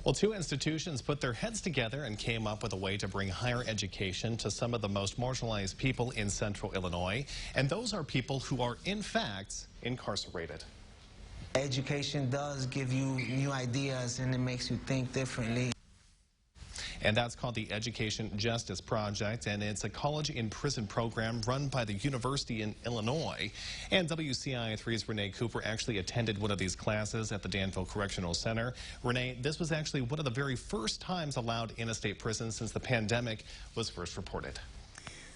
Well, two institutions put their heads together and came up with a way to bring higher education to some of the most marginalized people in central Illinois. And those are people who are, in fact, incarcerated. Education does give you new ideas and it makes you think differently. And that's called the Education Justice Project, and it's a college-in-prison program run by the University in Illinois. And WCIA3's Renee Cooper actually attended one of these classes at the Danville Correctional Center. Renee, this was actually one of the very first times allowed in a state prison since the pandemic was first reported.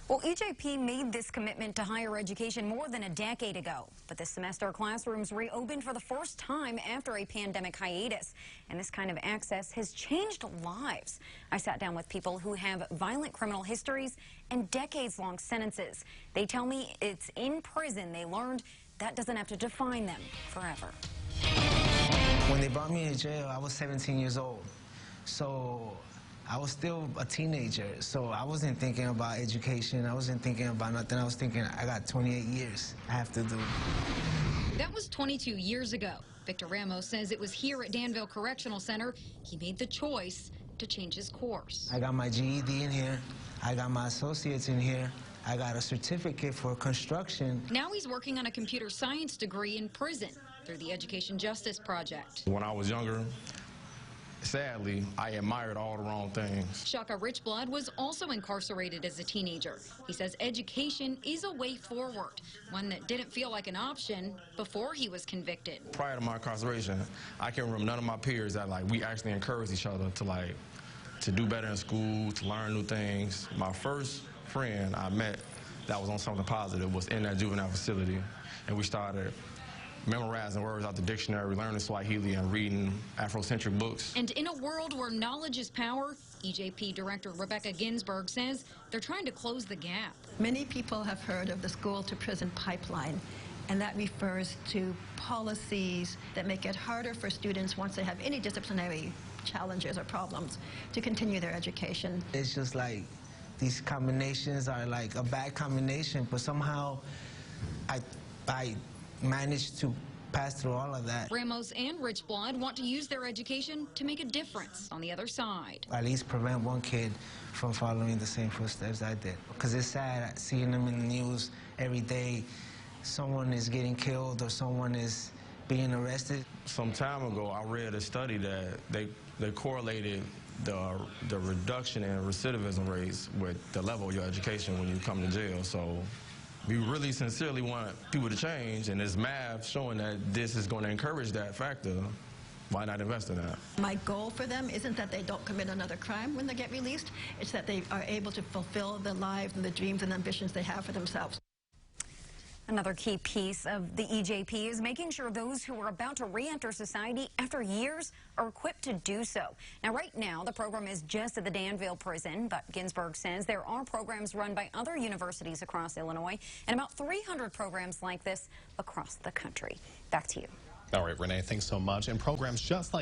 Well, EJP made this commitment to higher education more than a decade ago. But this semester, classrooms reopened for the first time after a pandemic hiatus. And this kind of access has changed lives. I sat down with people who have violent criminal histories and decades-long sentences. They tell me it's in prison they learned that doesn't have to define them forever. When they brought me to jail, I was 17 years old. So I was still a teenager, so I wasn't thinking about education. I wasn't thinking about nothing. I was thinking, I got 28 years I have to do. That was 22 years ago. Victor Ramos says it was here at Danville Correctional Center he made the choice to change his course. I got my GED in here. I got my associates in here. I got a certificate for construction. Now he's working on a computer science degree in prison through the Education Justice Project. When I was younger, sadly, I admired all the wrong things. Shaka Richblood was also incarcerated as a teenager. He says education is a way forward, one that didn't feel like an option before he was convicted. Prior to my incarceration, I can remember none of my peers that we actually encouraged each other to do better in school, to learn new things. My first friend I met that was on something positive was in that juvenile facility, and we started memorizing words out the dictionary, learning Swahili, and reading Afrocentric books. And in a world where knowledge is power, EJP Director Rebecca Ginsburg says they're trying to close the gap. Many people have heard of the school-to-prison pipeline, and that refers to policies that make it harder for students, once they have any disciplinary challenges or problems, to continue their education. It's just like these combinations are like a bad combination, but somehow I managed to pass through all of that. Ramos and Richblood want to use their education to make a difference on the other side. At least prevent one kid from following the same footsteps I did. Because it's sad seeing them in the news every day. Someone is getting killed or someone is being arrested. Some time ago, I read a study that they correlated the reduction in recidivism rates with the level of your education when you come to jail. So we really sincerely want people to change, and there's math showing that this is going to encourage that factor. Why not invest in that? My goal for them isn't that they don't commit another crime when they get released. It's that they are able to fulfill the lives and the dreams and ambitions they have for themselves. Another key piece of the EJP is making sure those who are about to re-enter society after years are equipped to do so. Now, right now, the program is just at the Danville prison, but Ginsburg says there are programs run by other universities across Illinois and about 300 programs like this across the country. Back to you. All right, Renee, thanks so much. And programs just like